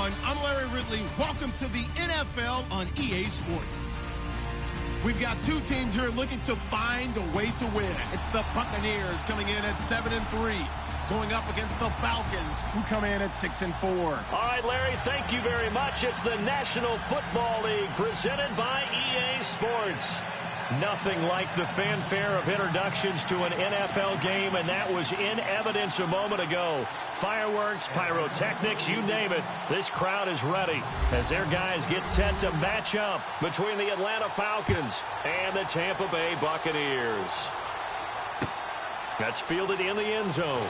everyone. I'm Larry Ridley. Welcome to the NFL on EA Sports. We've got two teams here looking to find a way to win. It's the Buccaneers coming in at 7-3, going up against the Falcons, who come in at 6-4. All right, Larry, thank you very much. It's the National Football League presented by EA Sports. Nothing like the fanfare of introductions to an NFL game, and that was in evidence a moment ago. Fireworks, pyrotechnics, you name it. This crowd is ready as their guys get set to match up between the Atlanta Falcons and the Tampa Bay Buccaneers. That's fielded in the end zone.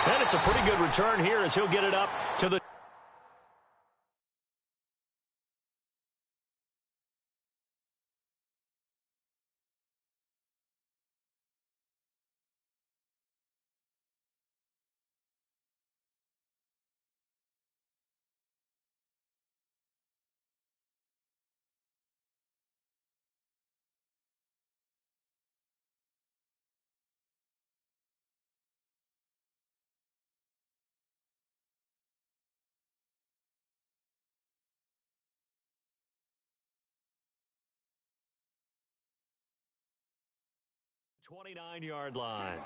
And it's a pretty good return here as he'll get it up to the .29-yard line.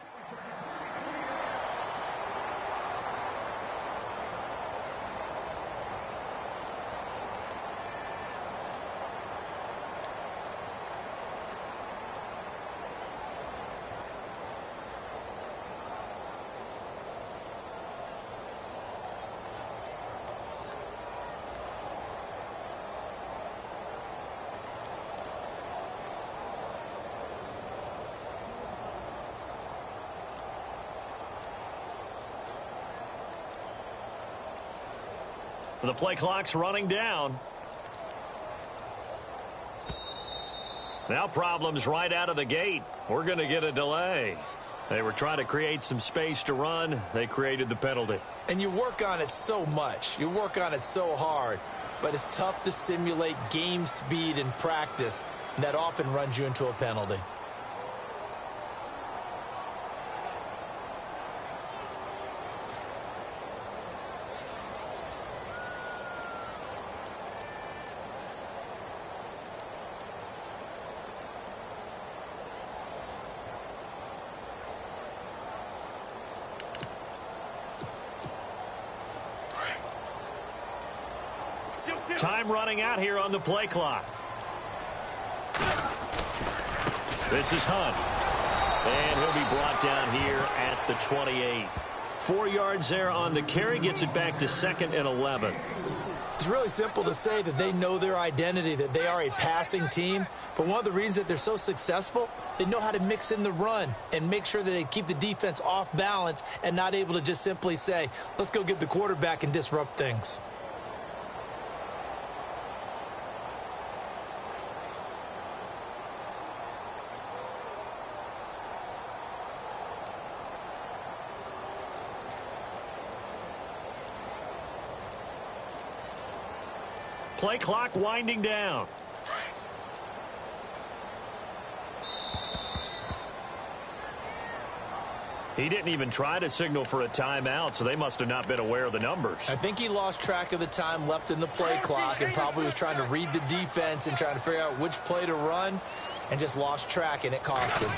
The play clock's running down. Now problems right out of the gate. We're going to get a delay. They were trying to create some space to run. They created the penalty. And you work on it so much. You work on it so hard. But it's tough to simulate game speed in practice. And that often runs you into a penalty. Time running out here on the play clock. This is Hunt. And he'll be brought down here at the 28. 4 yards there on the carry. Gets it back to 2nd and 11. It's really simple to say that they know their identity, that they are a passing team. But one of the reasons that they're so successful, they know how to mix in the run and make sure that they keep the defense off balance and not able to just simply say, let's go get the quarterback and disrupt things. Play clock winding down. He didn't even try to signal for a timeout, so they must have not been aware of the numbers. I think he lost track of the time left in the play clock and probably was trying to read the defense and trying to figure out which play to run and just lost track, and it cost him.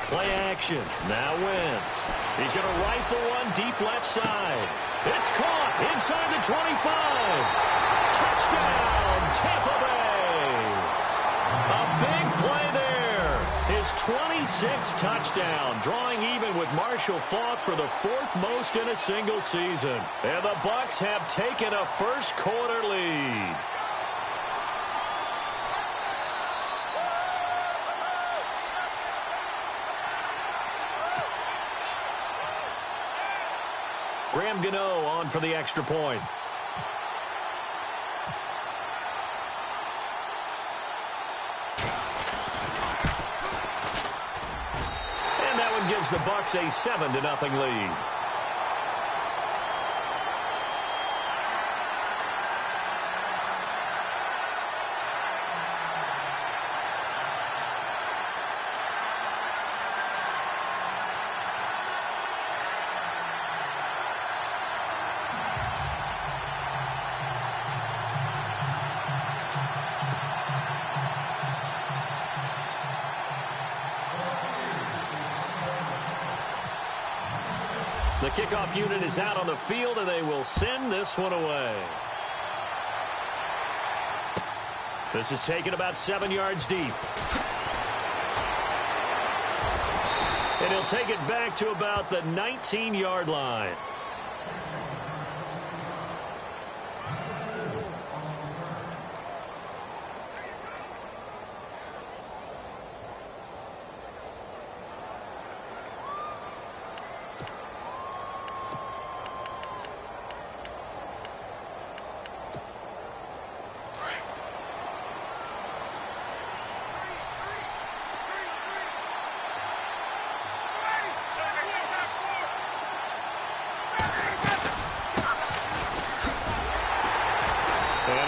Play action. Now Wentz. He's going to rifle one deep left side. It's caught inside the 25. Touchdown, Tampa Bay. A big play there. His 26th touchdown, drawing even with Marshall Faulk for the 4th most in a single season. And the Bucs have taken a first quarter lead. Graham Gano on for the extra point. And that one gives the Bucs a 7-0 lead. The kickoff unit is out on the field, and they will send this one away. This is taken about 7 yards deep. And he'll take it back to about the 19-yard line.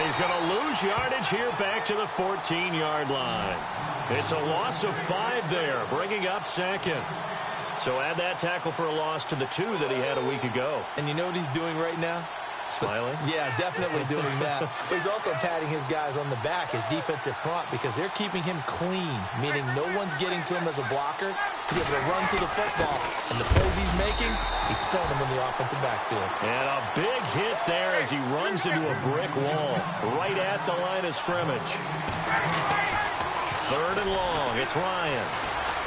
He's going to lose yardage here back to the 14-yard line. It's a loss of 5 there, bringing up second. So add that tackle for a loss to the 2 that he had a week ago. And you know what he's doing right now? Smiling? Yeah, definitely doing that. But he's also patting his guys on the back, his defensive front, because they're keeping him clean, meaning no one's getting to him as a blocker. He's able to run to the football, and the plays he's making, he's throwing them in the offensive backfield. And a big hit there as he runs into a brick wall right at the line of scrimmage. 3rd and long. It's Ryan.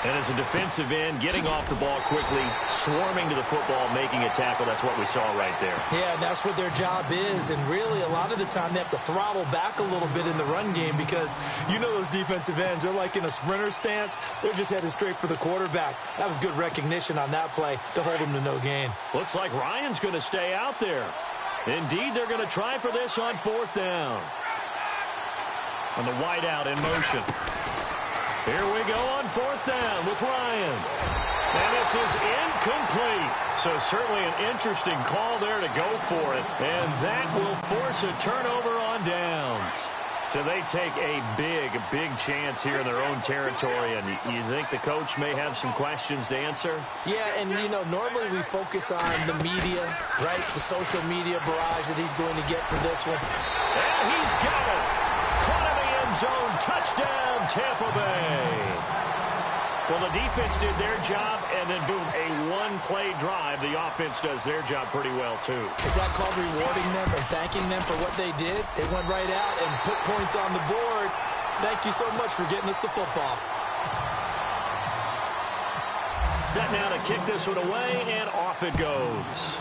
And as a defensive end, getting off the ball quickly, swarming to the football, making a tackle. That's what we saw right there. Yeah, and that's what their job is. And really, a lot of the time, they have to throttle back a little bit in the run game because you know those defensive ends, they're like in a sprinter stance. They're just headed straight for the quarterback. That was good recognition on that play to hold him to no gain. Looks like Ryan's going to stay out there. Indeed, they're going to try for this on 4th down. On the wide out in motion. Here we go on 4th down with Ryan. And this is incomplete. So certainly an interesting call there to go for it. And that will force a turnover on downs. So they take a big chance here in their own territory. And you think the coach may have some questions to answer? Yeah, and, you know, normally we focus on the media, right? The social media barrage that he's going to get for this one. And he's got it. Caught in the end zone. Touchdown, Tampa Bay. Well, the defense did their job, and then, boom, a one-play drive. The offense does their job pretty well, too. Is that called rewarding them and thanking them for what they did? They went right out and put points on the board. Thank you so much for getting us the football. Set now to kick this one away, and off it goes.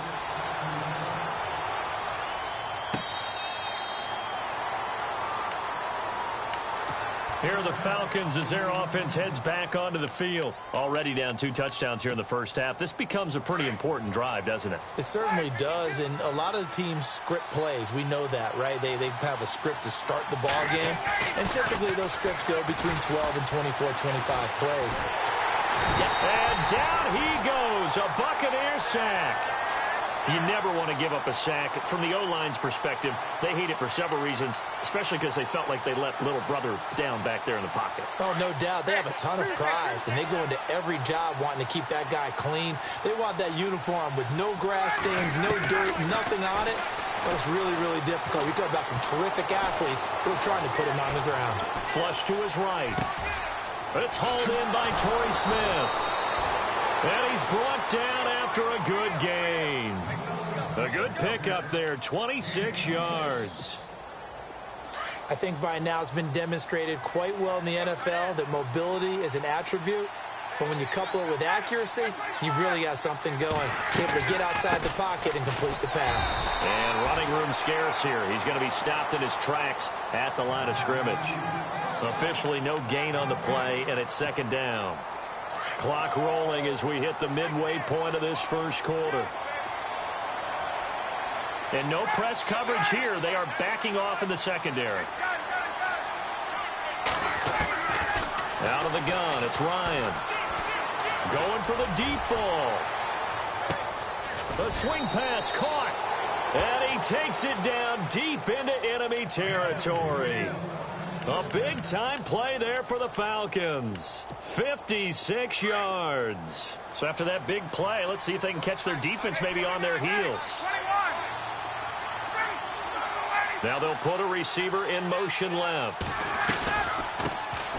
Here are the Falcons as their offense heads back onto the field. Already down 2 touchdowns here in the first half. This becomes a pretty important drive, doesn't it? It certainly does, and a lot of the teams script plays. We know that, right? They have a script to start the ball game, and typically those scripts go between 12 and 24, 25 plays. And down he goes, a Buccaneer sack. You never want to give up a sack. From the O-line's perspective, they hate it for several reasons, especially because they felt like they let little brother down back there in the pocket. Oh, no doubt. They have a ton of pride, and they go into every job wanting to keep that guy clean. They want that uniform with no grass stains, no dirt, nothing on it. But it's really, really difficult. We talk about some terrific athletes who are trying to put him on the ground. Flush to his right. It's hauled in by Torrey Smith. And he's brought down after a good gain. A good pickup there, 26 yards. I think by now it's been demonstrated quite well in the NFL that mobility is an attribute. But when you couple it with accuracy, you've really got something going. Able to get outside the pocket and complete the pass. And running room scarce here. He's going to be stopped in his tracks at the line of scrimmage. Officially no gain on the play, and it's 2nd down. Clock rolling as we hit the midway point of this first quarter. And no press coverage here. They are backing off in the secondary. Out of the gun, it's Ryan. Going for the deep ball. The swing pass caught. And he takes it down deep into enemy territory. A big-time play there for the Falcons. 56 yards. So after that big play, let's see if they can catch their defense maybe on their heels. Now they'll put a receiver in motion left.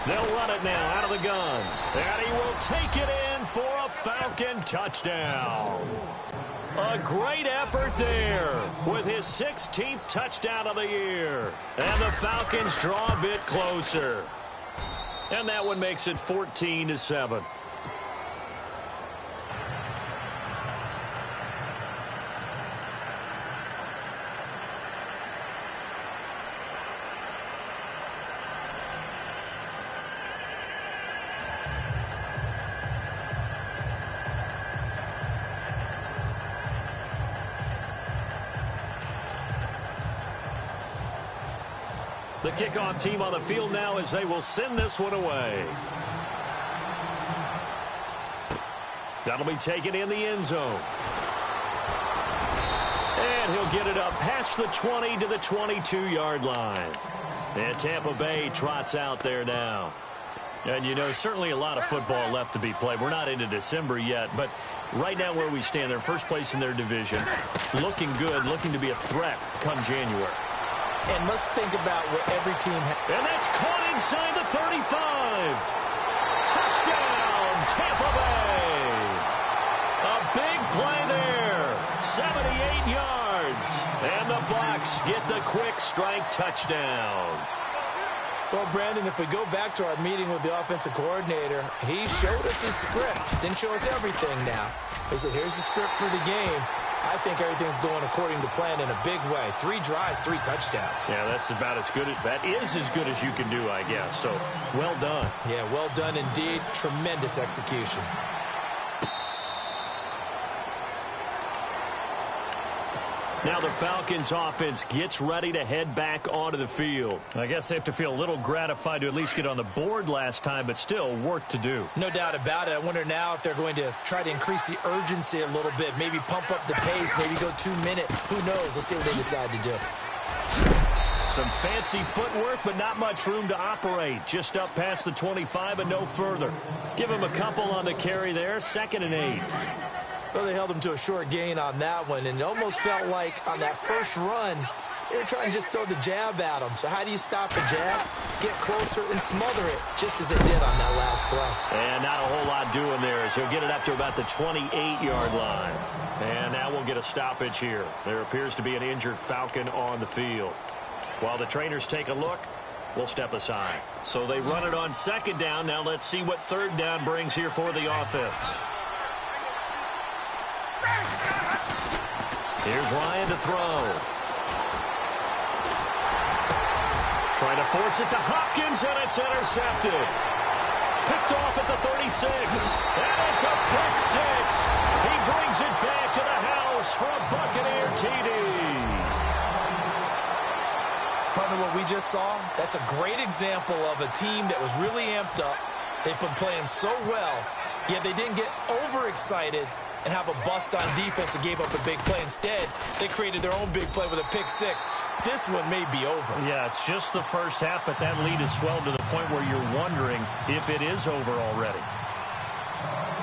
They'll run it now out of the gun. And he will take it in for a Falcon touchdown. a great effort there with his 16th touchdown of the year. And the Falcons draw a bit closer. And that one makes it 14-7. The kickoff team on the field now as they will send this one away. That'll be taken in the end zone. And he'll get it up past the 20 to the 22-yard line. And Tampa Bay trots out there now. And, you know, certainly a lot of football left to be played. We're not into December yet, but right now where we stand, they're first place in their division. Looking good, looking to be a threat come January. And let's think about what every team has. And that's caught inside the 35. Touchdown, Tampa Bay. A big play there. 78 yards. And the Bucs get the quick strike touchdown. Well, Brandon, if we go back to our meeting with the offensive coordinator, he showed us his script. Didn't show us everything now. He said, here's the script for the game. I think everything's going according to plan in a big way. 3 drives, 3 touchdowns. Yeah, that's about as good. That is as good as you can do, I guess. So, well done. Yeah, well done indeed. Tremendous execution. Now the Falcons offense gets ready to head back onto the field. I guess they have to feel a little gratified to at least get on the board last time, but still work to do. No doubt about it. I wonder now if they're going to try to increase the urgency a little bit, maybe pump up the pace, maybe go 2 minute. Who knows? Let's see what they decide to do. Some fancy footwork, but not much room to operate. Just up past the 25 and no further. Give him a couple on the carry there. 2nd and 8. Well, they held him to a short gain on that one, and it almost felt like on that first run, they were trying to just throw the jab at him. So how do you stop a jab? Get closer and smother it, just as they did on that last play. And not a whole lot doing there as he'll get it up to about the 28-yard line. And now we'll get a stoppage here. There appears to be an injured Falcon on the field. While the trainers take a look, we'll step aside. So they run it on 2nd down. Now let's see what 3rd down brings here for the offense. Here's Ryan to throw. Trying to force it to Hopkins, and it's intercepted. Picked off at the 36. And it's a pick 6. He brings it back to the house for a Buccaneer TD. Partner, what we just saw, that's a great example of a team that was really amped up. They've been playing so well, yet they didn't get overexcited and have a bust on defense and gave up a big play. Instead, they created their own big play with a pick 6. This one may be over. Yeah, it's just the first half, but that lead has swelled to the point where you're wondering if it is over already.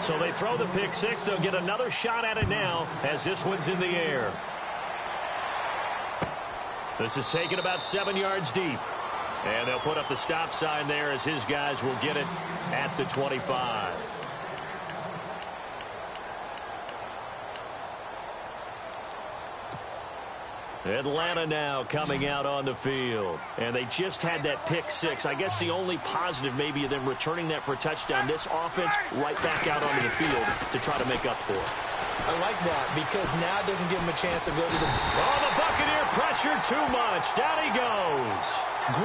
So they throw the pick 6. They'll get another shot at it now as this one's in the air. This is taken about 7 yards deep. And they'll put up the stop sign there as his guys will get it at the 25. Atlanta now coming out on the field. And they just had that pick 6. I guess the only positive maybe of them returning that for a touchdown. This offense right back out onto the field to try to make up for it. I like that because now it doesn't give them a chance to go to the... Oh, the Buccaneer pressure too much. Down he goes.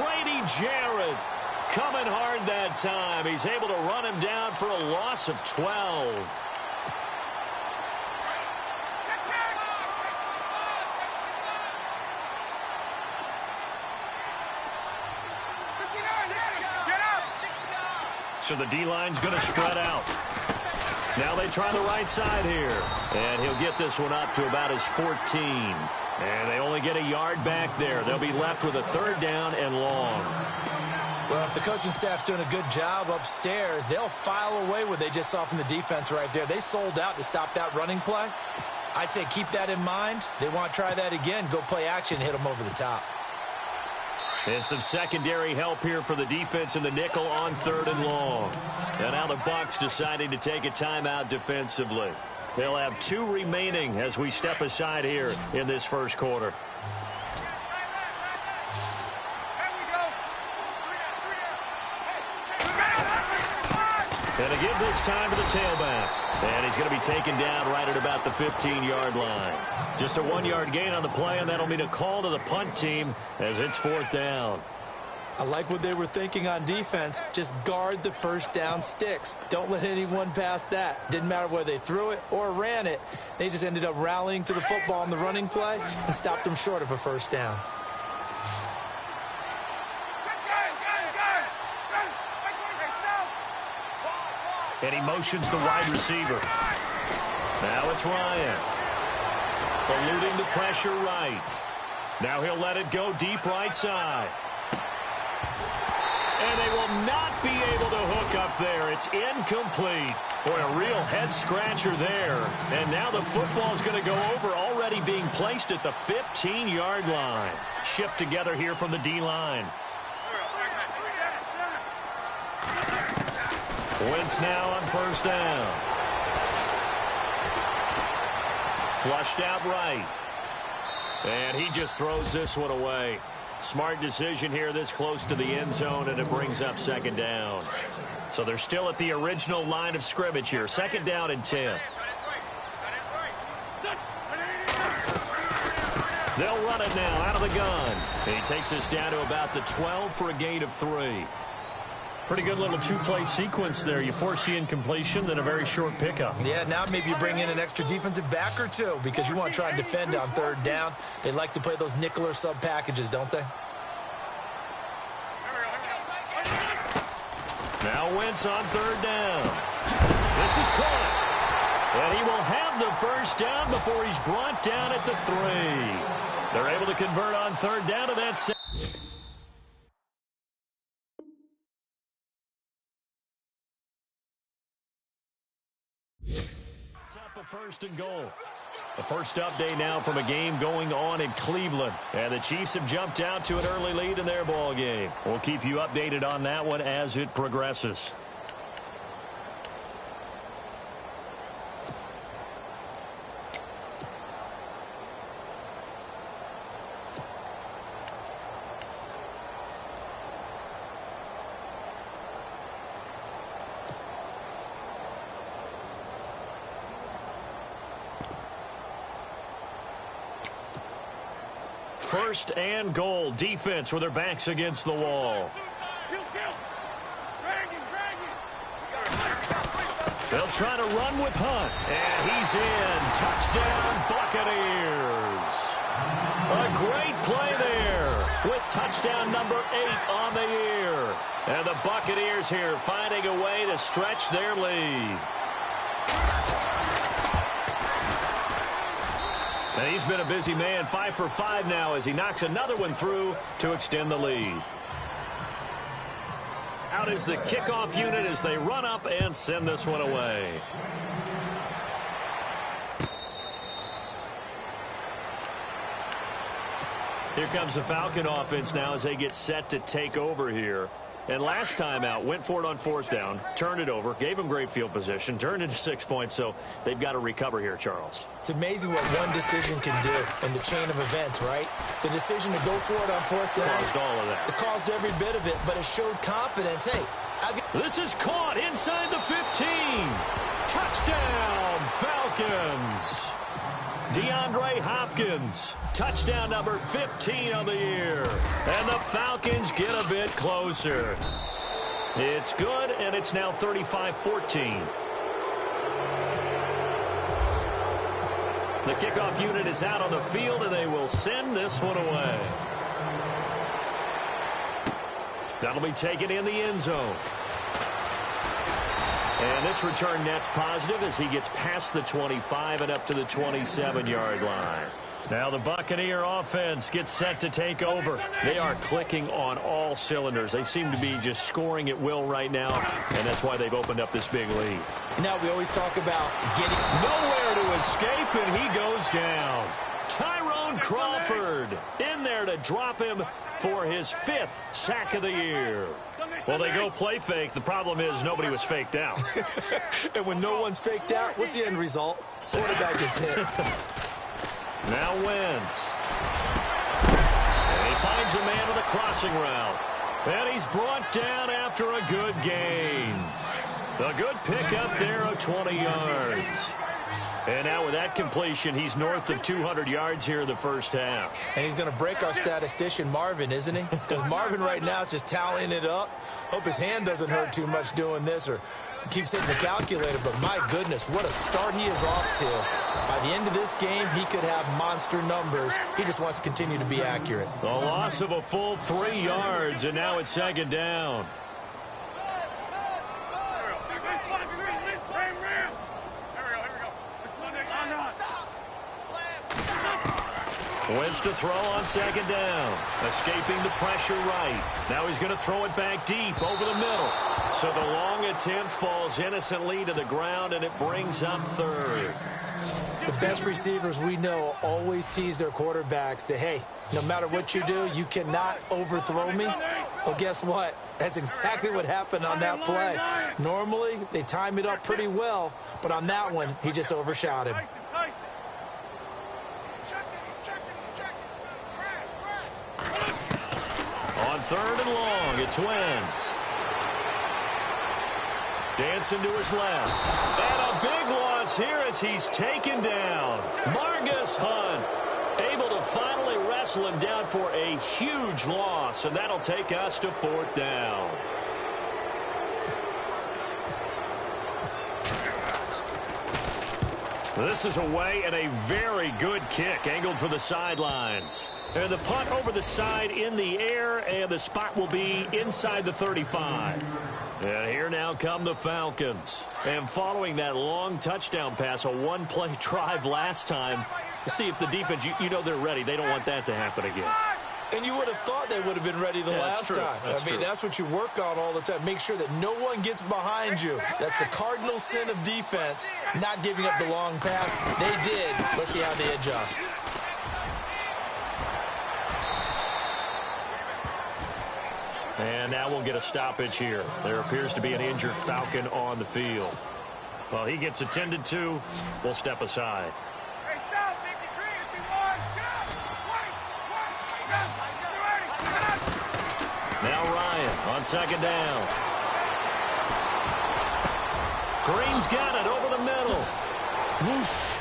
Grady Jarrett coming hard that time. He's able to run him down for a loss of 12. So the D-line's going to spread out. Now they try the right side here. And he'll get this one up to about his 14. And they only get a yard back there. They'll be left with a 3rd down and long. Well, if the coaching staff's doing a good job upstairs, they'll file away what they just saw from the defense right there. They sold out to stop that running play. I'd say keep that in mind. They want to try that again. Go play action and hit them over the top. And some secondary help here for the defense in the nickel on 3rd and long. And now the Bucs deciding to take a timeout defensively. They'll have 2 remaining as we step aside here in this first quarter. And to give this time to the tailback. And he's going to be taken down right at about the 15-yard line. Just a 1-yard gain on the play, and that'll mean a call to the punt team as it's 4th down. I like what they were thinking on defense. Just guard the first down sticks. Don't let anyone pass that. Didn't matter whether they threw it or ran it. They just ended up rallying to the football on the running play and stopped them short of a first down. And he motions the wide receiver. Now it's Ryan. Eluding the pressure right. Now he'll let it go deep right side. And they will not be able to hook up there. It's incomplete. Boy, a real head-scratcher there. And now the football is going to go over, already being placed at the 15-yard line. Shift together here from the D-line. Wentz now on first down. Flushed out right. And he just throws this one away. Smart decision here this close to the end zone, and it brings up 2nd down. So they're still at the original line of scrimmage here. 2nd down and 10. They'll run it now out of the gun. And he takes us down to about the 12 for a gain of 3. Pretty good little 2-play sequence there. You force the incompletion, then a very short pickup. Yeah, now maybe you bring in an extra defensive back or 2 because you want to try and defend on 3rd down. They like to play those nickel or sub packages, don't they? Now Wentz on 3rd down. This is caught. And he will have the first down before he's brought down at the 3. They're able to convert on 3rd down to that set. First and goal. The first update now from a game going on in Cleveland. And the Chiefs have jumped out to an early lead in their ball game. We'll keep you updated on that one as it progresses. First and goal. Defense with their backs against the wall. They'll try to run with Hunt. And he's in. Touchdown, Buccaneers. A great play there with touchdown number 8 on the year. And the Buccaneers here finding a way to stretch their lead. And he's been a busy man, 5 for 5 now as he knocks another one through to extend the lead. Out is the kickoff unit as they run up and send this one away. Here comes the Falcon offense now as they get set to take over here. And last time out, went for it on 4th down, turned it over, gave them great field position, turned into 6 points, so they've got to recover here, Charles. It's amazing what one decision can do in the chain of events, right? The decision to go for it on 4th down. Caused all of that. It caused every bit of it, but it showed confidence. Hey, this is caught inside the 15. Touchdown, Falcons. DeAndre Hopkins, touchdown number 15 on the year. And the Falcons get a bit closer. It's good, and it's now 35-14. The kickoff unit is out on the field, and they will send this one away. That'll be taken in the end zone. And this return net's positive as he gets past the 25 and up to the 27-yard line. Now the Buccaneer offense gets set to take over. They are clicking on all cylinders. They seem to be just scoring at will right now, and that's why they've opened up this big lead. Now we always talk about getting nowhere to escape, and he goes down. Tyrone Crawford in there to drop him for his 5th sack of the year. Well, they go play fake. The problem is nobody was faked out. And when no one's faked out, what's the end result? Quarterback gets hit. Now Wentz. And he finds a man on the crossing route. And he's brought down after a good gain. A good pickup there of 20 yards. And now with that completion, he's north of 200 yards here in the first half. And he's going to break our statistician, Marvin, isn't he? Because Marvin right now is just tallying it up. Hope his hand doesn't hurt too much doing this or keeps hitting the calculator. But my goodness, what a start he is off to. By the end of this game, he could have monster numbers. He just wants to continue to be accurate. A loss of a full 3 yards, and now it's 2nd down. Wentz to throw on 2nd down. Escaping the pressure right. Now he's going to throw it back deep over the middle. So the long attempt falls innocently to the ground, and it brings up 3rd. The best receivers we know always tease their quarterbacks that, hey, no matter what you do, you cannot overthrow me. Well, guess what? That's exactly what happened on that play. Normally, they time it up pretty well, but on that one, he just overshot him. On 3rd and long, it's Wentz. Dancing to his left. And a big loss here as he's taken down. Margus Hunt able to finally wrestle him down for a huge loss, and that'll take us to 4th down. This is away and a very good kick angled for the sidelines. And the punt over the side in the air, and the spot will be inside the 35. And here now come the Falcons. And following that long touchdown pass, a one-play drive last time, we'll see if the defense, you know they're ready. They don't want that to happen again. And you would have thought they would have been ready the last time. That's what you work on all the time. Make sure that no one gets behind you. That's the cardinal sin of defense, not giving up the long pass. They did. Let's see how they adjust. And now we'll get a stoppage here. There appears to be an injured Falcon on the field. Well, he gets attended to. We'll step aside. Now Ryan on 2nd down. Green's got it over the middle. Whoosh.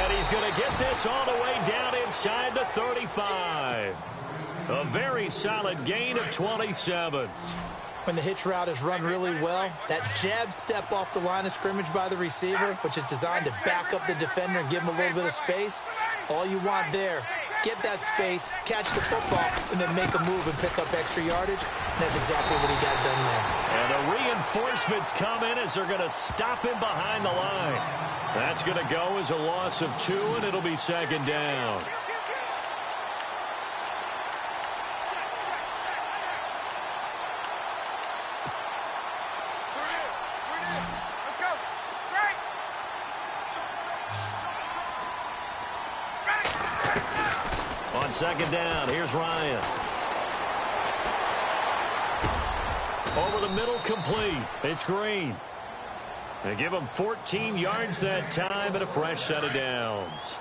And he's going to get this all the way down inside the 35. A very solid gain of 27. When the hitch route is run really well, that jab step off the line of scrimmage by the receiver, which is designed to back up the defender and give him a little bit of space, all you want there, get that space, catch the football, and then make a move and pick up extra yardage. And that's exactly what he got done there. And the reinforcements come in as they're going to stop him behind the line. That's going to go as a loss of 2, and it'll be 2nd down. On 2nd down, here's Ryan. Over the middle, complete. It's Green. They give him 14 yards that time and a fresh set of downs.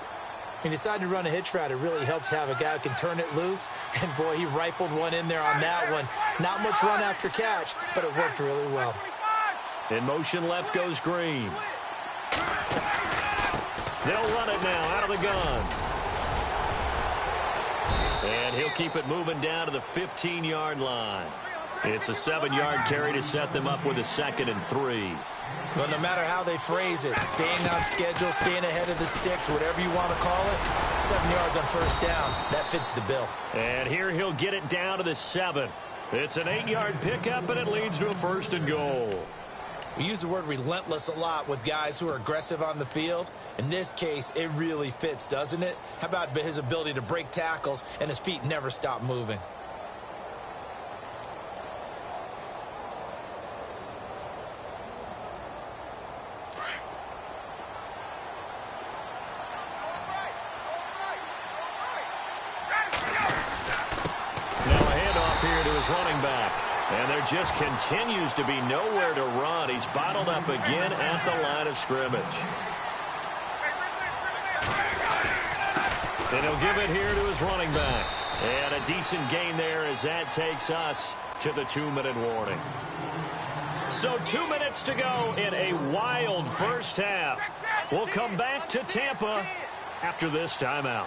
He decided to run a hitch route. It really helps to have a guy who can turn it loose. And, boy, he rifled one in there on that one. Not much run after catch, but it worked really well. In motion left goes Green. They'll run it now out of the gun. And he'll keep it moving down to the 15-yard line. It's a 7-yard carry to set them up with a 2nd and 3. Well, no matter how they phrase it, staying on schedule, staying ahead of the sticks, whatever you want to call it, 7 yards on 1st down. That fits the bill. And here he'll get it down to the 7. It's an 8-yard pickup, and it leads to a 1st and goal. We use the word relentless a lot with guys who are aggressive on the field. In this case, it really fits, doesn't it? How about his ability to break tackles and his feet never stop moving? his running back. And there just continues to be nowhere to run. He's bottled up again at the line of scrimmage. And he'll give it here to his running back. And a decent gain there as that takes us to the 2-minute warning. So 2 minutes to go in a wild first half. We'll come back to Tampa after this timeout.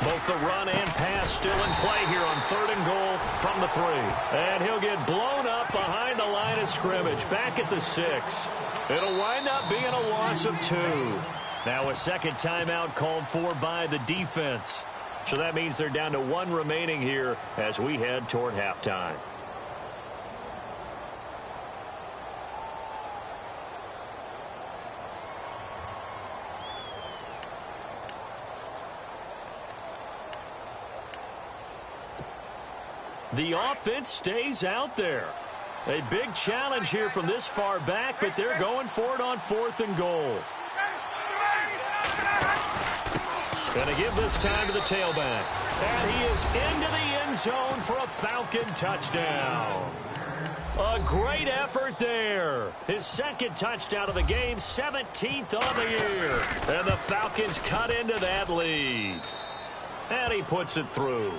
Both the run and pass still in play here on 3rd and goal from the 3. And he'll get blown up behind the line of scrimmage, back at the 6. It'll wind up being a loss of 2. Now a second timeout called for by the defense. So that means they're down to 1 remaining here as we head toward halftime. The offense stays out there. A big challenge here from this far back, but they're going for it on 4th and goal. Going to give this time to the tailback. And he is into the end zone for a Falcon touchdown. A great effort there. His second touchdown of the game, 17th on the year. And the Falcons cut into that lead. And he puts it through.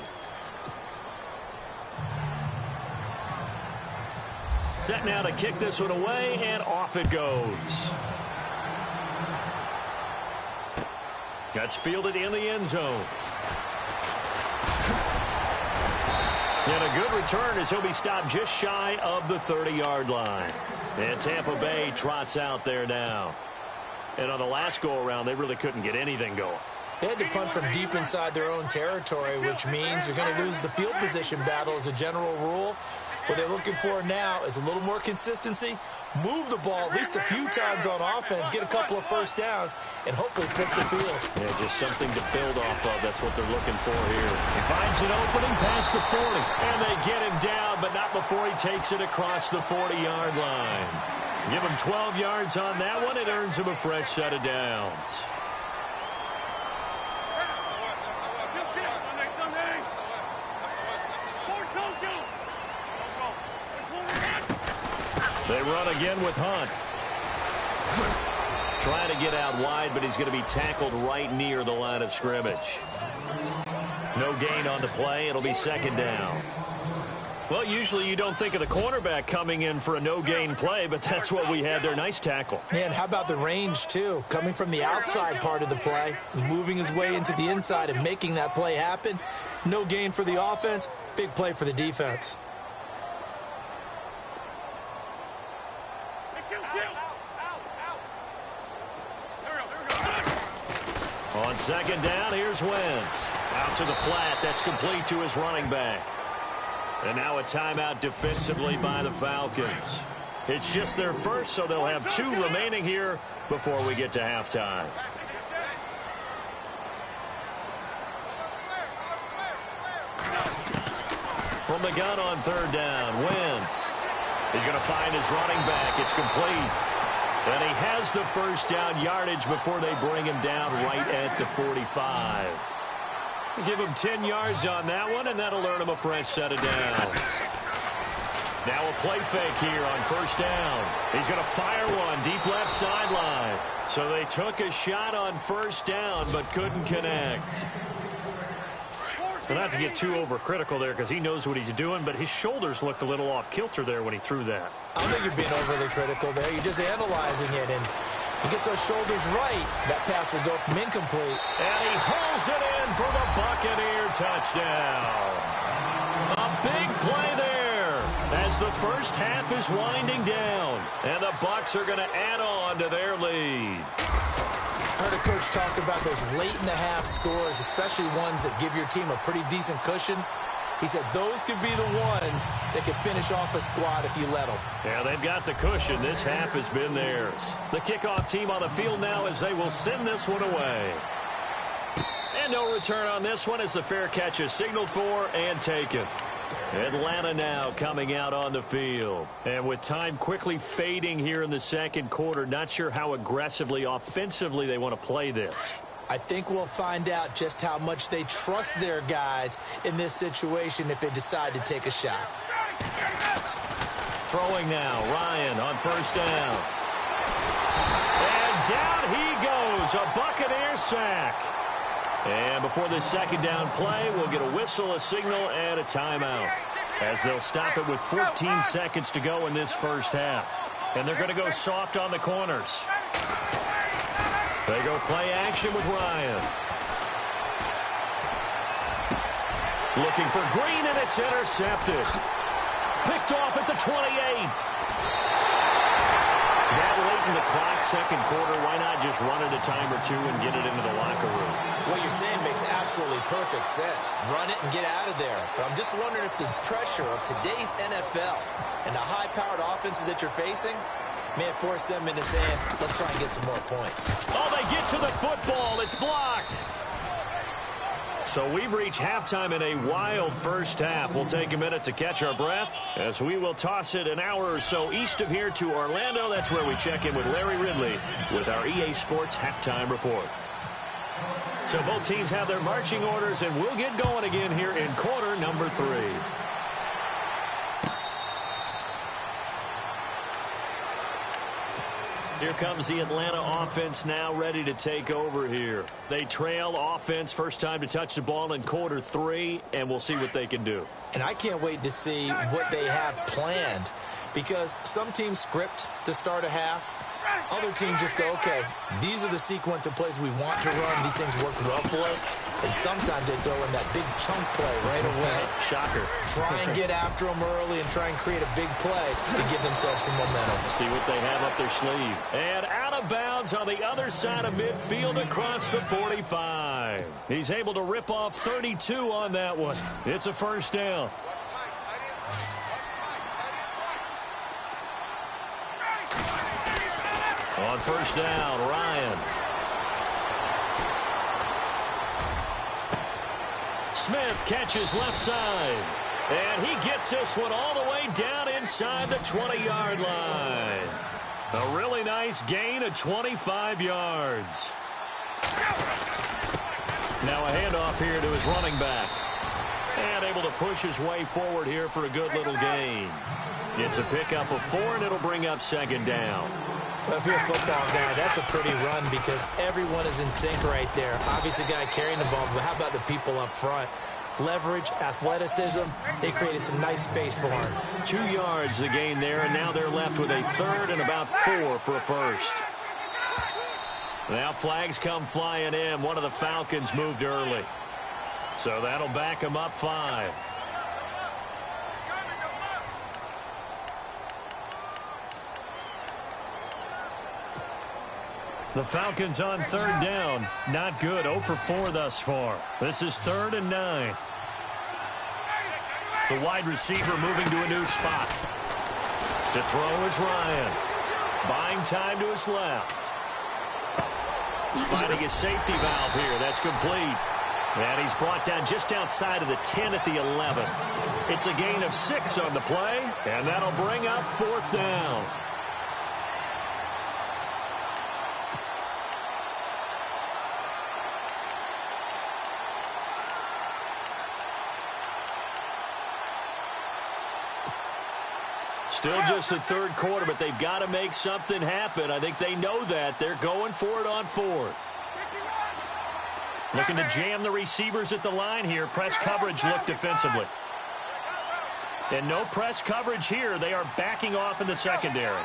Set now to kick this one away, and off it goes. That's fielded in the end zone. And a good return as he'll be stopped just shy of the 30-yard line. And Tampa Bay trots out there now. And on the last go-around, they really couldn't get anything going. They had to punt from deep inside their own territory, which means you're going to lose the field position battle as a general rule. What they're looking for now is a little more consistency, move the ball at least a few times on offense, get a couple of first downs, and hopefully flip the field. Yeah, just something to build off of. That's what they're looking for here. He finds an opening past the 40, and they get him down, but not before he takes it across the 40-yard line. Give him 12 yards on that one. It earns him a fresh set of downs. They run again with Hunt. Trying to get out wide, but he's going to be tackled right near the line of scrimmage. No gain on the play. It'll be second down. Well, usually you don't think of the cornerback coming in for a no-gain play, but that's what we had there. Nice tackle. And how about the range, too? Coming from the outside part of the play, moving his way into the inside and making that play happen. No gain for the offense, big play for the defense. On second down, here's Wentz. Out to the flat. That's complete to his running back. And now a timeout defensively by the Falcons. It's just their first, so they'll have 2 remaining here before we get to halftime. From the gun on third down, Wentz. He's going to find his running back. It's complete. And he has the first down yardage before they bring him down right at the 45. Give him 10 yards on that one, and that'll earn him a fresh set of downs. Now a play fake here on first down. He's going to fire one deep left sideline. So they took a shot on first down, but couldn't connect. Well, not to get too overcritical there because he knows what he's doing, but his shoulders looked a little off kilter there when he threw that. I don't think you're being overly critical there. You're just analyzing it, and he gets those shoulders right. That pass will go from incomplete. And he hauls it in for the Buccaneer touchdown. A big play there as the first half is winding down, and the Bucs are going to add on to their lead. I heard a coach talk about those late-in-the-half scores, especially ones that give your team a pretty decent cushion. He said those could be the ones that could finish off a squad if you let them. Yeah, they've got the cushion. This half has been theirs. The kickoff team on the field now as they will send this one away. And no return on this one as the fair catch is signaled for and taken. Atlanta now coming out on the field. And with time quickly fading here in the second quarter, not sure how aggressively, offensively they want to play this. I think we'll find out just how much they trust their guys in this situation if they decide to take a shot. Throwing now, Ryan on first down. And down he goes, a Buccaneer sack. And before this second down play, we'll get a whistle, a signal, and a timeout, as they'll stop it with 14 seconds to go in this first half. And they're going to go soft on the corners. They go play action with Ryan. Looking for Green, and it's intercepted. Picked off at the 28. That late in the clock, second quarter, why not just run it a time or two and get it into the locker room? What you're saying makes absolutely perfect sense. Run it and get out of there. But I'm just wondering if the pressure of today's NFL and the high-powered offenses that you're facing may have forced them into saying, let's try and get some more points. Oh, they get to the football. It's blocked. So we've reached halftime in a wild first half. We'll take a minute to catch our breath as we will toss it an hour or so east of here to Orlando. That's where we check in with Larry Ridley with our EA Sports Halftime Report. So both teams have their marching orders, and we'll get going again here in quarter number 3. Here comes the Atlanta offense now ready to take over here. They trail offense first time to touch the ball in quarter 3, and we'll see what they can do. And I can't wait to see what they have planned, because some teams script to start a half. Other teams just go, okay, these are the sequence of plays we want to run. These things worked well for us. And sometimes they throw in that big chunk play right away. Shocker. Try and get after them early and try and create a big play to give themselves some momentum. See what they have up their sleeve. And out of bounds on the other side of midfield across the 45. He's able to rip off 32 on that one. It's a first down. On first down, Ryan. Smith catches left side. And he gets this one all the way down inside the 20-yard line. A really nice gain of 25 yards. Now a handoff here to his running back. And able to push his way forward here for a good little gain. It's a pickup of 4, and it'll bring up second down. Well, if you're a football guy, that's a pretty run because everyone is in sync right there. Obviously, guy carrying the ball, but how about the people up front? Leverage, athleticism, they created some nice space for him. 2 yards the gain there, and now they're left with a third and about 4 for a first. Now flags come flying in. One of the Falcons moved early. So that'll back them up 5. The Falcons on third down. Not good. 0 for 4 thus far. This is 3rd and 9. The wide receiver moving to a new spot. To throw is Ryan. Buying time to his left. Finding his safety valve here. That's complete. And he's brought down just outside of the 10 at the 11. It's a gain of 6 on the play, and that'll bring up 4th down. Still just the third quarter, but they've got to make something happen. I think they know that. They're going for it on 4th. Looking to jam the receivers at the line here. Press coverage look defensively. And no press coverage here. They are backing off in the secondary.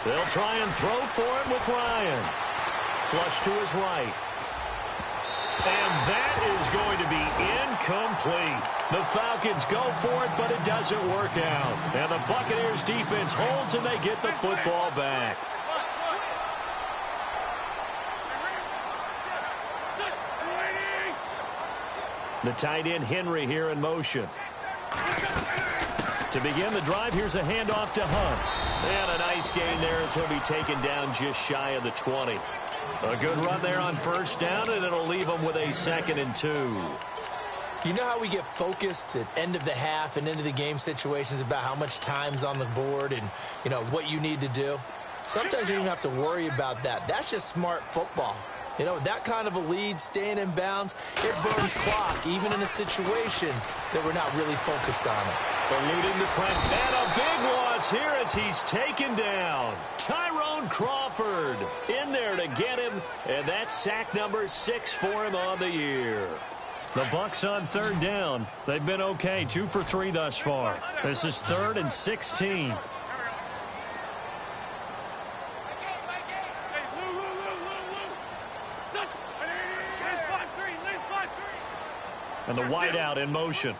They'll try and throw for it with Ryan. Flush to his right. And that is going to be incomplete. The Falcons go for it, but it doesn't work out. And the Buccaneers defense holds, and they get the football back. The tight end Henry here in motion. To begin the drive, here's a handoff to Hunt. And a nice gain there as he'll be taken down just shy of the 20. A good run there on first down, and it'll leave them with a 2nd and 2. You know how we get focused at end of the half and into the game situations about how much time's on the board and, you know, what you need to do? Sometimes you don't even have to worry about that. That's just smart football. You know, with that kind of a lead, staying in bounds, it burns clock, even in a situation that we're not really focused on it. Eluding the press, and a big loss here as he's taken down. Tyrone Crawford in there to get him, and that's sack number 6 for him on the year. The Bucs on third down. They've been okay, 2 for 3 thus far. This is 3rd and 16. And the wideout in motion.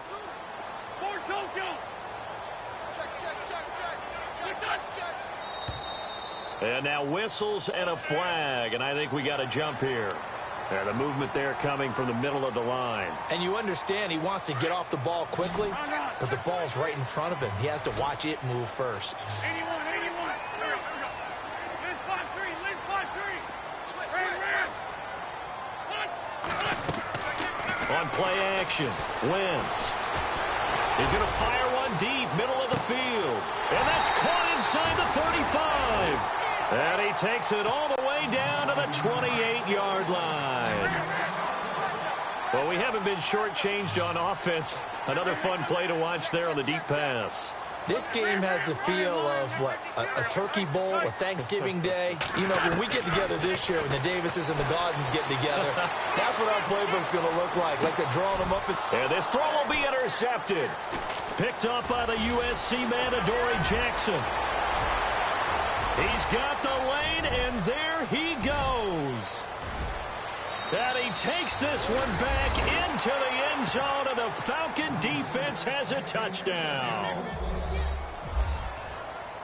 And now whistles and a flag, and I think we got a jump here. Yeah, the movement there coming from the middle of the line. And you understand he wants to get off the ball quickly, but the ball's right in front of him. He has to watch it move first. On play action, Wentz. He's going to fire one deep, middle of the field. And that's caught inside the 35. And he takes it all the way down to the 28-yard line. Well, we haven't been shortchanged on offense. Another fun play to watch there on the deep pass. This game has the feel of, what, a turkey bowl, a Thanksgiving day. You know, when we get together this year, when the Davises and the Gaudens get together, that's what our playbook's going to look like they're drawing them up. And this throw will be intercepted. Picked up by the USC man, Adoree Jackson. He's got the lane, and there he goes. And he takes this one back into the end zone, and the Falcon defense has a touchdown.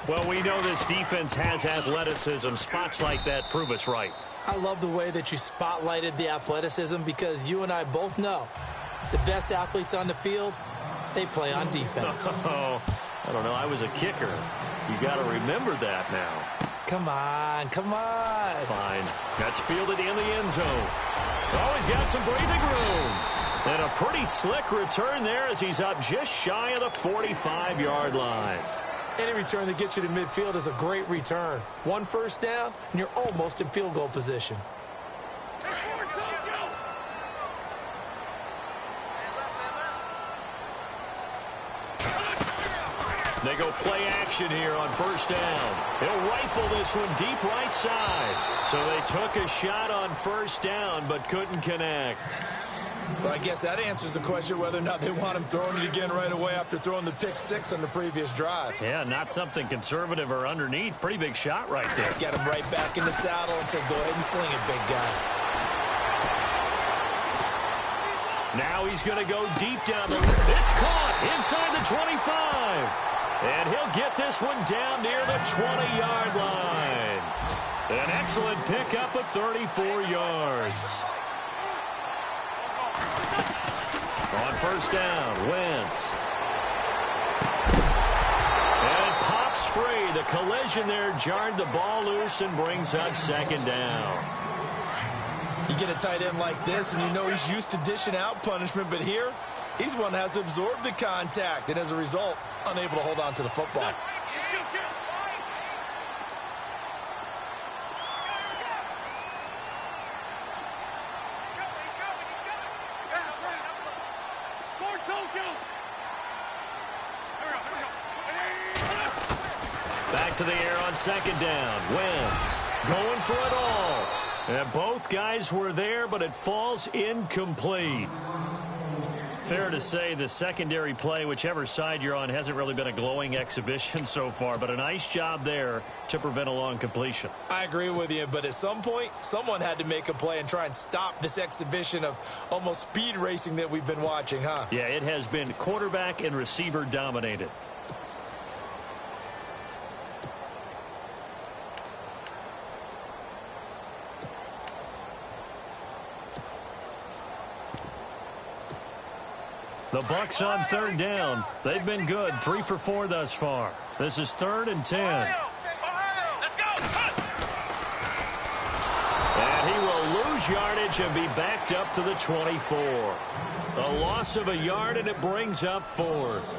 Well, we know this defense has athleticism. Spots like that prove us right. I love the way that you spotlighted the athleticism because you and I both know the best athletes on the field, they play on defense. Oh, I don't know. I was a kicker. You got to remember that now. Come on, come on. Fine. That's fielded in the end zone. Oh, he's got some breathing room. And a pretty slick return there as he's up just shy of the 45-yard line. Any return that gets you to midfield is a great return. 1 first down, and you're almost in field goal position. They go play action here on first down. He'll rifle this one deep right side. So they took a shot on first down but couldn't connect. Well, I guess that answers the question whether or not they want him throwing it again right away after throwing the pick 6 on the previous drive. Yeah, not something conservative or underneath. Pretty big shot right there. Get him right back in the saddle and say, go ahead and sling it, big guy. Now he's going to go deep down the... It's caught inside the 25. And he'll get this one down near the 20-yard line. An excellent pickup of 34 yards. On first down, Wentz. And it pops free. The collision there jarred the ball loose and brings up second down. You get a tight end like this, and you know he's used to dishing out punishment, but here, he's one that has to absorb the contact, and as a result, unable to hold on to the football. Back to the air on second down. Wentz going for it all. And both guys were there, but it falls incomplete. Fair to say the secondary play, whichever side you're on, hasn't really been a glowing exhibition so far, but a nice job there to prevent a long completion. I agree with you, but at some point, someone had to make a play and try and stop this exhibition of almost speed racing that we've been watching, huh? Yeah, it has been quarterback and receiver dominated. The Bucs on third down. They've been good. 3 for 4 thus far. This is 3rd and 10. And he will lose yardage and be backed up to the 24. A loss of a yard, and it brings up 4th.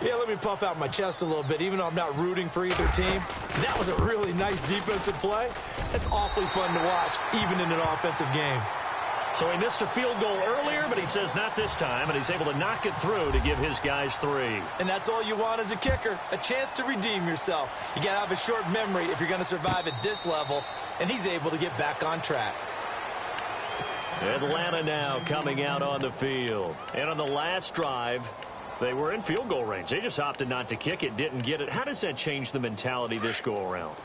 Yeah, let me puff out my chest a little bit, even though I'm not rooting for either team. That was a really nice defensive play. It's awfully fun to watch, even in an offensive game. So he missed a field goal earlier, but he says not this time, and he's able to knock it through to give his guys 3. And that's all you want as a kicker, a chance to redeem yourself. You got to have a short memory if you're going to survive at this level, and he's able to get back on track. Atlanta now coming out on the field. And on the last drive, they were in field goal range. They just opted not to kick it, didn't get it. How does that change the mentality this go-around?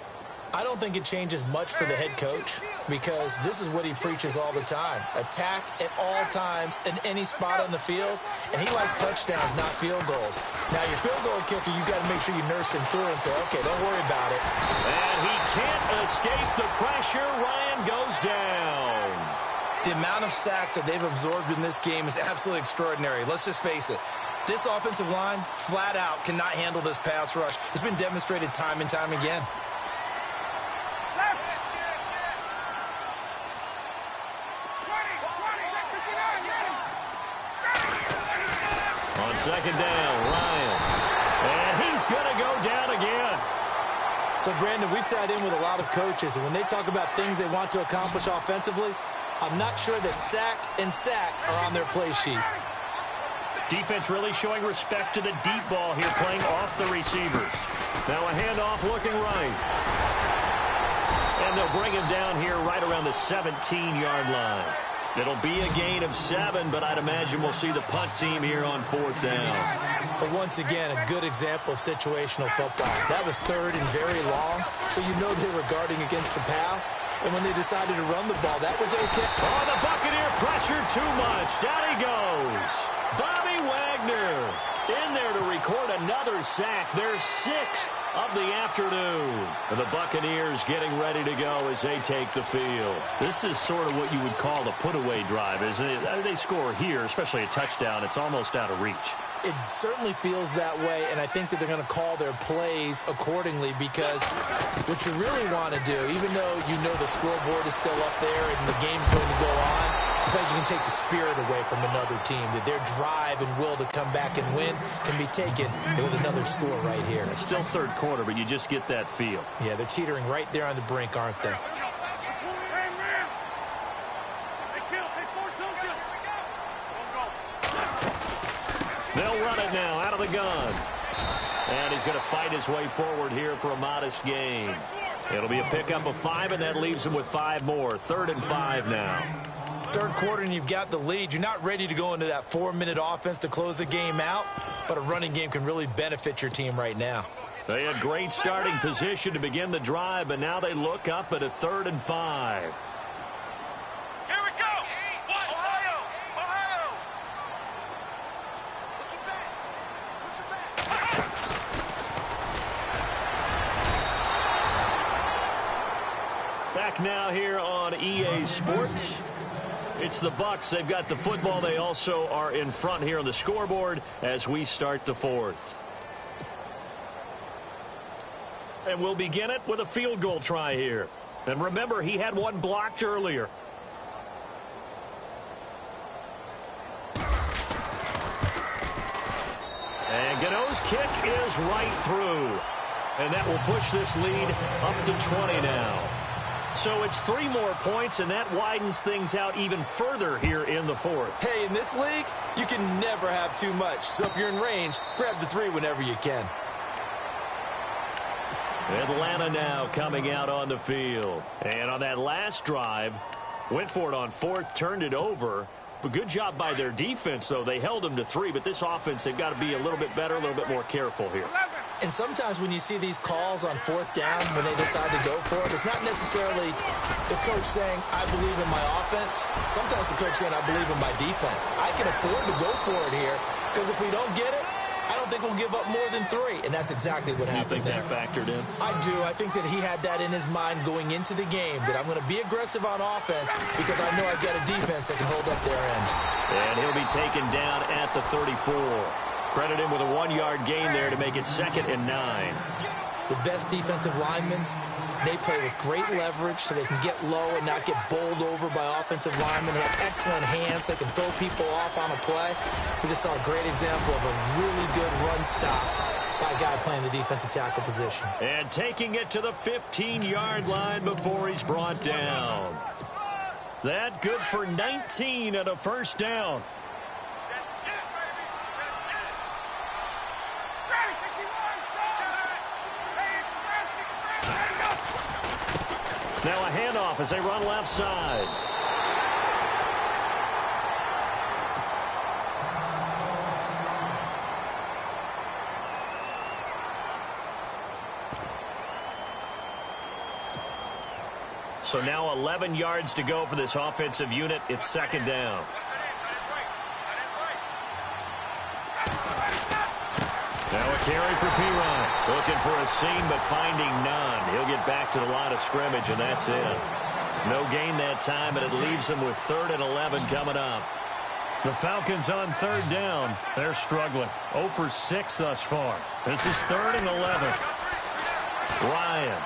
I don't think it changes much for the head coach because this is what he preaches all the time. Attack at all times in any spot on the field, and he likes touchdowns, not field goals. Now, your field goal kicker, you got to make sure you nurse him through and say, okay, don't worry about it. And he can't escape the pressure. Ryan goes down. The amount of sacks that they've absorbed in this game is absolutely extraordinary. Let's just face it. This offensive line, flat out, cannot handle this pass rush. It's been demonstrated time and time again. On second down, Ryan. And he's going to go down again. So, Brandon, we've sat in with a lot of coaches, and when they talk about things they want to accomplish offensively, I'm not sure that sack and sack are on their play sheet. Defense really showing respect to the deep ball here, playing off the receivers. Now a handoff looking right. And they'll bring him down here right around the 17-yard line. It'll be a gain of 7, but I'd imagine we'll see the punt team here on 4th down. But once again, a good example of situational football. That was 3rd and very long, so you know they were guarding against the pass. And when they decided to run the ball, that was okay. Oh, the Buccaneer pressure too much. Down he goes. Bobby Wagner in there to record another sack. Their 6th of the afternoon. And the Buccaneers getting ready to go as they take the field. This is sort of what you would call the put-away drive, isn't it? They score here, especially a touchdown. It's almost out of reach. It certainly feels that way, and I think that they're going to call their plays accordingly because what you really want to do, even though you know the scoreboard is still up there and the game's going to go on, I think you can take the spirit away from another team, that their drive and will to come back and win can be taken with another score right here. It's still 3rd quarter, but you just get that feel. Yeah, they're teetering right there on the brink, aren't they? They'll run it now out of the gun. And he's going to fight his way forward here for a modest gain. It'll be a pickup of 5, and that leaves him with 5 more. 3rd and 5 now. 3rd quarter and you've got the lead. You're not ready to go into that 4-minute offense to close the game out, but a running game can really benefit your team right now. They had great starting position to begin the drive, but now they look up at a 3rd and 5. Here we go! Ohio! Ohio! Push it back! Push it back! Back now here on EA Sports. It's the Bucs. They've got the football. They also are in front here on the scoreboard as we start the 4th. And we'll begin it with a field goal try here. And remember, he had one blocked earlier. And Gano's kick is right through. And that will push this lead up to 20 now. So it's 3 more points, and that widens things out even further here in the 4th. Hey, in this league, you can never have too much. So if you're in range, grab the 3 whenever you can. Atlanta now coming out on the field. And on that last drive, went for it on 4th, turned it over. But good job by their defense, though. They held them to 3, but this offense, they've got to be a little bit better, a little bit more careful here. And sometimes when you see these calls on 4th down, when they decide to go for it, it's not necessarily the coach saying, I believe in my offense. Sometimes the coach saying, I believe in my defense. I can afford to go for it here, because if we don't get it, I don't think we'll give up more than 3. And that's exactly what happened there. You think that factored in? I do. I think that he had that in his mind going into the game, that I'm going to be aggressive on offense because I know I've got a defense that can hold up their end. And he'll be taken down at the 34. Credit him with a 1-yard gain there to make it 2nd and 9. The best defensive lineman They play with great leverage so they can get low and not get bowled over by offensive linemen. They have excellent hands. They can throw people off on a play. We just saw a great example of a really good run stop by a guy playing the defensive tackle position. And taking it to the 15-yard line before he's brought down. That good for 19 and a first down. Now a handoff as they run left side. So now 11 yards to go for this offensive unit. It's second down. Now a carry for P-Ryan. Looking for a seam, but finding none. He'll get back to the line of scrimmage, and that's it. No gain that time, and it leaves him with 3rd and 11 coming up. The Falcons on 3rd down. They're struggling. 0 for 6 thus far. This is 3rd and 11. Ryan.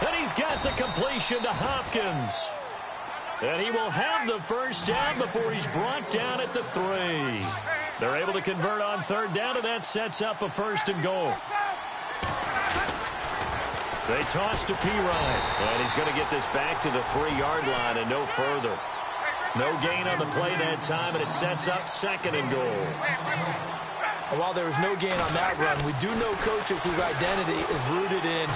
And he's got the completion to Hopkins. And he will have the first down before he's brought down at the 3. They're able to convert on 3rd down, and that sets up a 1st and goal. They toss to P-Ryan, and he's going to get this back to the 3-yard line and no further. No gain on the play that time, and it sets up 2nd and goal. And while there was no gain on that run, we do know coaches whose identity is rooted in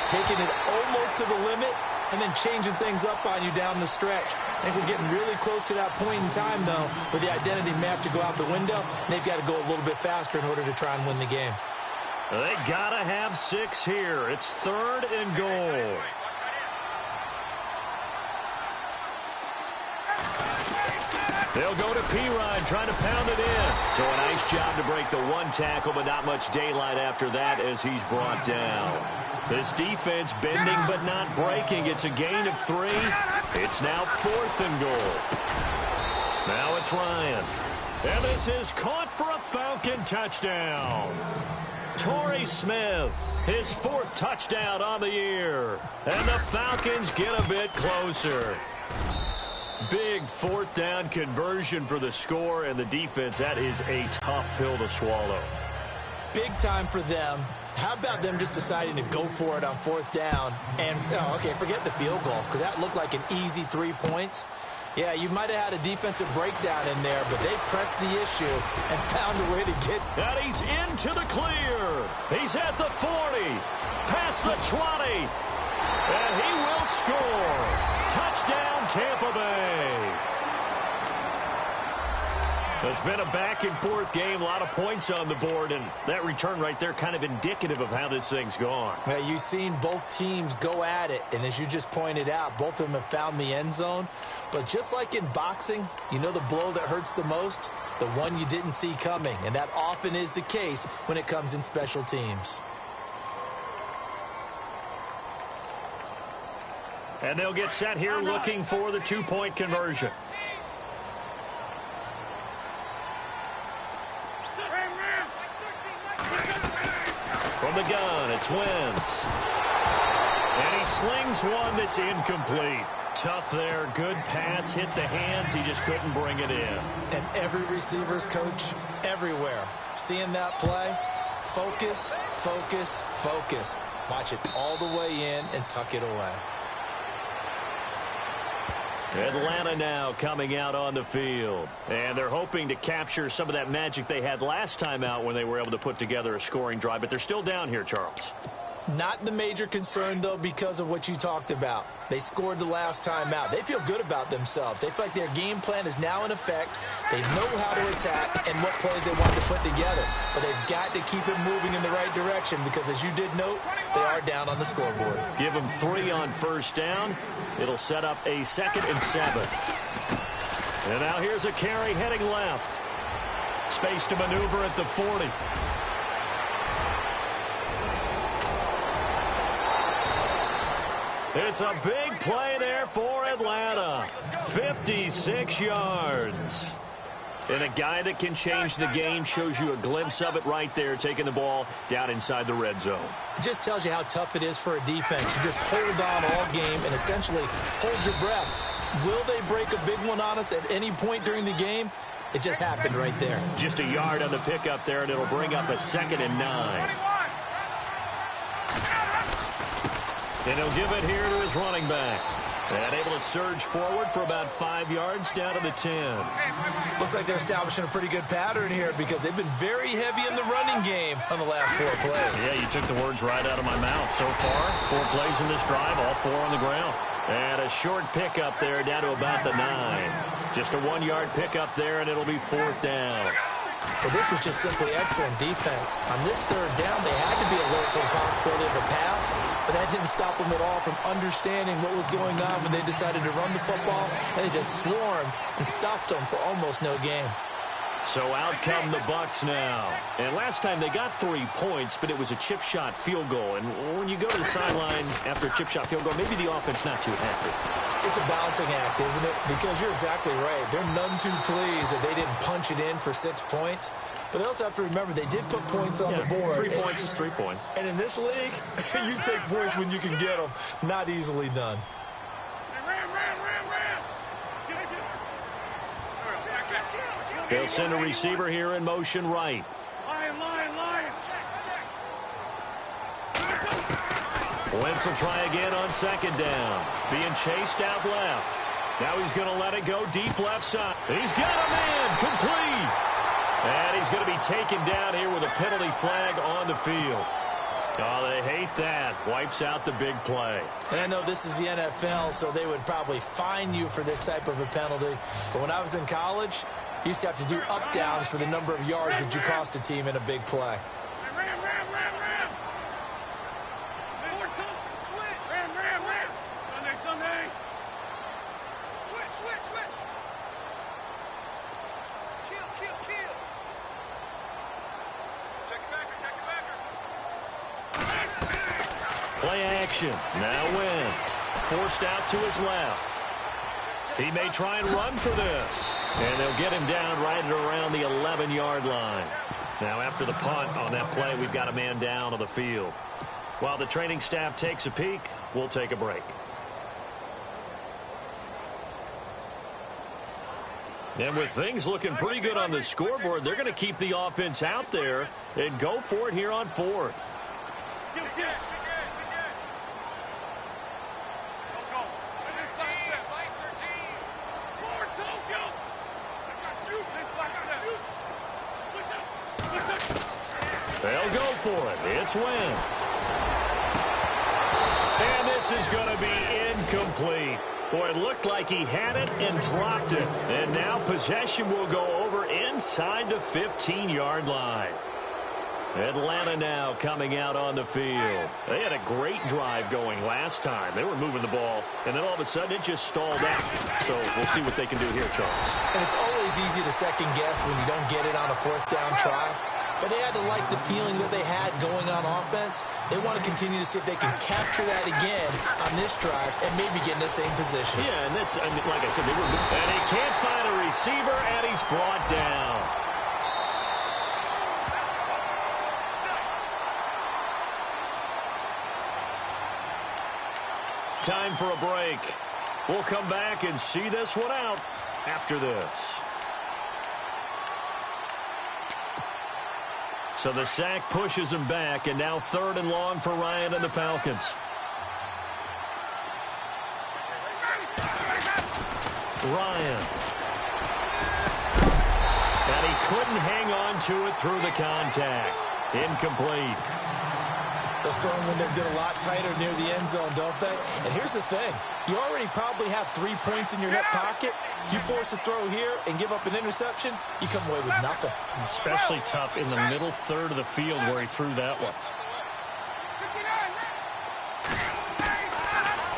taking it almost to the limit and then changing things up on you down the stretch. I think we're getting really close to that point in time, though, where the identity may have to go out the window, and they've got to go a little bit faster in order to try and win the game. They got to have 6 here. It's 3rd and goal. They'll go to P-Ryan trying to pound it in. So a nice job to break the 1 tackle, but not much daylight after that as he's brought down. This defense bending but not breaking. It's a gain of 3. It's now 4th and goal. Now it's Ryan. And this is caught for a Falcon touchdown. Torrey Smith, his 4th touchdown on the year. And the Falcons get a bit closer. Big 4th down conversion for the score, and the defense, that is a tough pill to swallow. Big time for them. How about them just deciding to go for it on 4th down? And, okay, forget the field goal, because that looked like an easy 3 points. Yeah, you might have had a defensive breakdown in there, but they pressed the issue and found a way to get. And he's into the clear. He's at the 40, past the 20, and he will score. Touchdown, Tampa Bay. It's been a back-and-forth game, a lot of points on the board, and that return right there kind of indicative of how this thing's gone. Well, you've seen both teams go at it, and as you just pointed out, both of them have found the end zone. But just like in boxing, you know the blow that hurts the most? The one you didn't see coming, and that often is the case when it comes in special teams. And they'll get set here looking for the 2-point conversion. From the gun, it's Wentz. And he slings one that's incomplete. Tough there, good pass, hit the hands, he just couldn't bring it in. And every receiver's coach everywhere, seeing that play, focus, focus, focus. Watch it all the way in and tuck it away. Atlanta now coming out on the field. And they're hoping to capture some of that magic they had last time out when they were able to put together a scoring drive. But they're still down here, Charles. Not the major concern, though, because of what you talked about. They scored the last time out. They feel good about themselves. They feel like their game plan is now in effect. They know how to attack and what plays they want to put together. But they've got to keep it moving in the right direction because, as you did note, they are down on the scoreboard. Give them 3 on 1st down. It'll set up a 2nd and 7. And now here's a carry heading left. Space to maneuver at the 40. It's a big play there for Atlanta. 56 yards. And a guy that can change the game shows you a glimpse of it right there, taking the ball down inside the red zone. It just tells you how tough it is for a defense. You just hold on all game and essentially hold your breath. Will they break a big one on us at any point during the game? It just happened right there. Just a yard on the pickup there, and it'll bring up a 2nd and 9. And he'll give it here to his running back. And able to surge forward for about 5 yards down to the 10. Looks like they're establishing a pretty good pattern here because they've been very heavy in the running game on the last 4 plays. Yeah, you took the words right out of my mouth. So far, 4 plays in this drive, all 4 on the ground. And a short pickup there down to about the 9. Just a 1-yard pickup there, and it'll be 4th down. Well, this was just simply excellent defense. On this 3rd down, they had to be alert for the possibility of a pass, but that didn't stop them at all from understanding what was going on when they decided to run the football, and they just swarmed and stopped them for almost no gain. So out come the Bucs now. And last time they got 3 points, but it was a chip shot field goal. And when you go to the sideline after a chip shot field goal, maybe the offense not too happy. It's a balancing act, isn't it? Because you're exactly right. They're none too pleased that they didn't punch it in for 6 points. But they also have to remember they did put points on the board. 3 points is 3 points. And in this league, you take points when you can get them. Not easily done. They'll send a receiver here in motion right. Wentz will try again on 2nd down. Being chased out left. Now he's going to let it go deep left side. He's got a man complete. And he's going to be taken down here with a penalty flag on the field. Oh, they hate that. Wipes out the big play. And I know this is the NFL, so they would probably fine you for this type of a penalty. But when I was in college, you used to have to do up-downs for the number of yards that you cost a team in a big play. Play action. Now Wentz. Forced out to his left. He may try and run for this. And they'll get him down right at around the 11-yard line. Now after the punt on that play, we've got a man down on the field. While the training staff takes a peek, we'll take a break. And with things looking pretty good on the scoreboard, they're going to keep the offense out there and go for it here on 4th. They'll go for it. It's Wentz. And this is going to be incomplete. Boy, it looked like he had it and dropped it. And now possession will go over inside the 15-yard line. Atlanta now coming out on the field. They had a great drive going last time. They were moving the ball, and then all of a sudden it just stalled out. So we'll see what they can do here, Charles. And it's always easy to second guess when you don't get it on a 4th down try. But they had to like the feeling that they had going on offense. They want to continue to see if they can capture that again on this drive and maybe get in the same position. Yeah, and that's, like I said, they were, and he can't find a receiver, and he's brought down. Time for a break. We'll come back and see this one out after this. So the sack pushes him back, and now 3rd and long for Ryan and the Falcons. Ryan. And he couldn't hang on to it through the contact. Incomplete. Those throwing windows get a lot tighter near the end zone, don't they? And here's the thing. You already probably have 3 points in your hip pocket. You force a throw here and give up an interception, you come away with nothing. Especially tough in the middle 3rd of the field where he threw that one.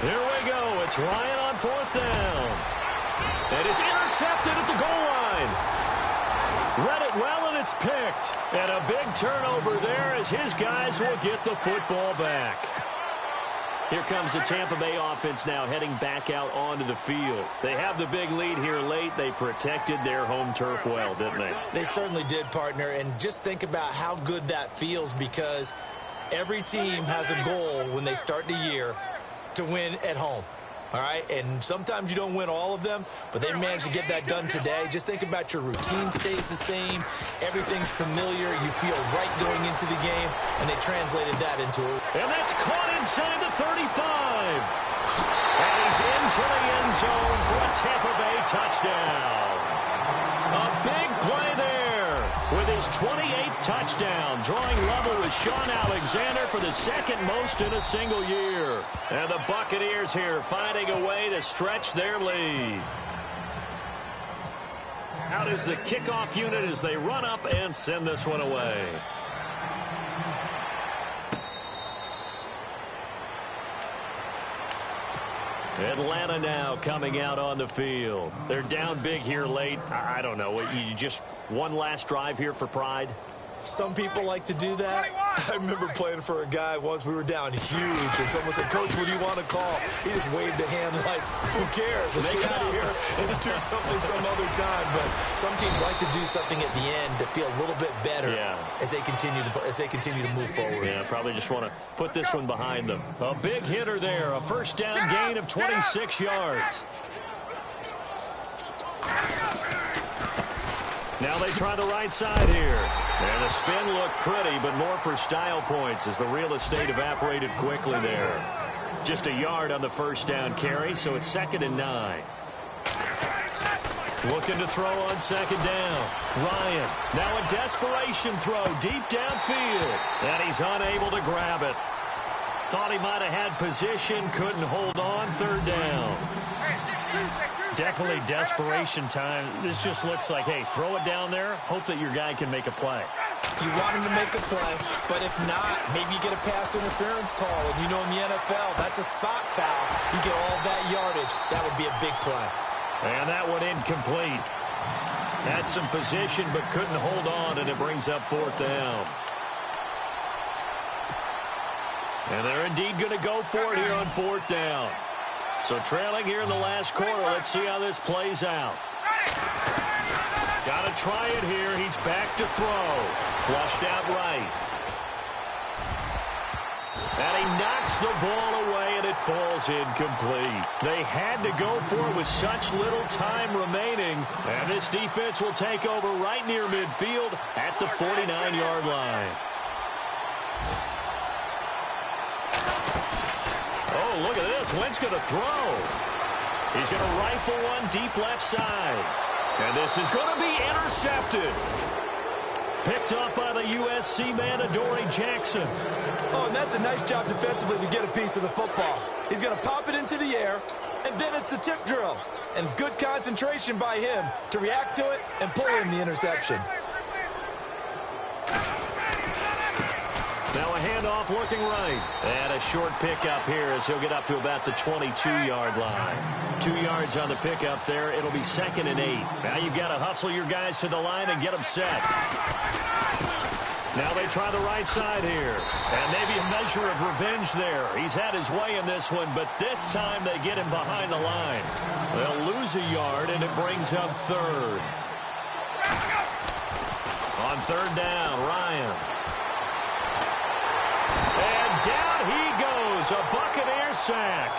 Here we go. It's Ryan on 4th down. And it's intercepted at the goal line. Read it well, and it's picked. And a big turnover there as his guys will get the football back. Here comes the Tampa Bay offense now heading back out onto the field. They have the big lead here late. They protected their home turf well, didn't they? They certainly did, partner. And just think about how good that feels, because every team has a goal when they start the year to win at home. All right, and sometimes you don't win all of them, but they managed to get that done today. Just think about your routine stays the same. Everything's familiar. You feel right going into the game, and they translated that into it. And that's caught inside the 35. And he's into the end zone for a Tampa Bay touchdown. A big play there with his 28th touchdown, drawing level with Sean Alexander for the second most in a single year. And the Buccaneers here finding a way to stretch their lead. Out is the kickoff unit as they run up and send this one away. Atlanta now coming out on the field. They're down big here late. I don't know. You just one last drive here for pride? Some people like to do that. I remember playing for a guy once. We were down huge, and someone said, "Coach, what do you want to call?" He just waved a hand like, "Who cares? Let's get out of here and do something some other time." But some teams like to do something at the end to feel a little bit better as they continue to move forward. Yeah, probably just want to put this one behind them. A big hitter there, a first down gain of 26 yards. Now they try the right side here. And the spin looked pretty, but more for style points as the real estate evaporated quickly there. Just a yard on the first down carry, so it's 2nd and 9. Looking to throw on 2nd down. Ryan, now a desperation throw deep downfield. And he's unable to grab it. Thought he might have had position, couldn't hold on, 3rd down. Definitely desperation time. This just looks like, hey, throw it down there, hope that your guy can make a play. You want him to make a play, but if not, maybe you get a pass interference call. And you know in the NFL, that's a spot foul. You get all that yardage. That would be a big play. And that one incomplete. Had some position, but couldn't hold on, and it brings up 4th down. And they're indeed going to go for it here on 4th down. So trailing here in the last quarter. Let's see how this plays out. Got to try it here. He's back to throw. Flushed out right. And he knocks the ball away, and it falls incomplete. They had to go for it with such little time remaining. And this defense will take over right near midfield at the 49-yard line. Oh, look at this. Wentz going to throw. He's going to rifle one deep left side. And this is going to be intercepted. Picked up by the USC man, Adoree Jackson. Oh, and that's a nice job defensively to get a piece of the football. He's going to pop it into the air, and then it's the tip drill. And good concentration by him to react to it and pull in the interception. Now a handoff looking right. And a short pickup here as he'll get up to about the 22-yard line. 2 yards on the pickup there. It'll be 2nd and 8. Now you've got to hustle your guys to the line and get them set. Now they try the right side here. And maybe a measure of revenge there. He's had his way in this one, but this time they get him behind the line. They'll lose a yard, and it brings up 3rd. On 3rd down, Ryan. And down he goes, a Buccaneer sack.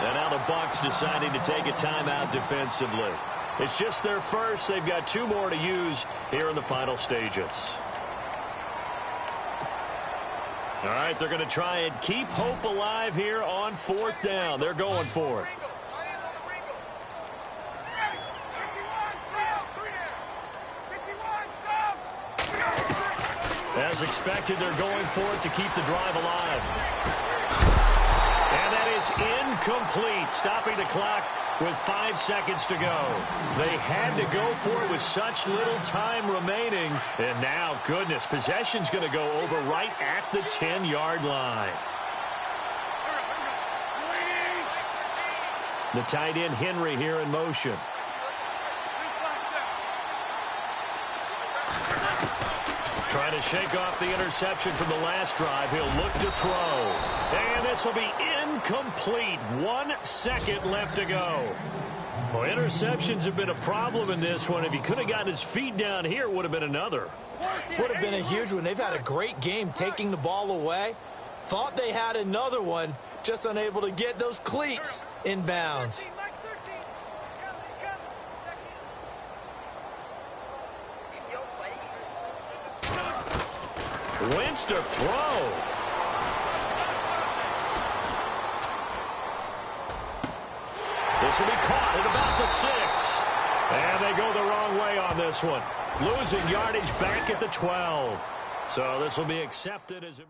And now the Bucs deciding to take a timeout defensively. It's just their first. They've got 2 more to use here in the final stages. All right, they're going to try and keep hope alive here on 4th down. They're going for it. As expected, they're going for it to keep the drive alive. And that is incomplete, stopping the clock with 5 seconds to go. They had to go for it with such little time remaining. And now, goodness, possession's going to go over right at the 10-yard line. The tight end, Henry, here in motion. Trying to shake off the interception from the last drive. He'll look to throw. And this will be incomplete. 1 second left to go. Well, interceptions have been a problem in this one. If he could have gotten his feet down here, it would have been another. Would have been a huge one. They've had a great game taking the ball away. Thought they had another one, just unable to get those cleats in bounds. Wentz to throw. This will be caught at about the 6. And they go the wrong way on this one. Losing yardage back at the 12. So this will be accepted as a...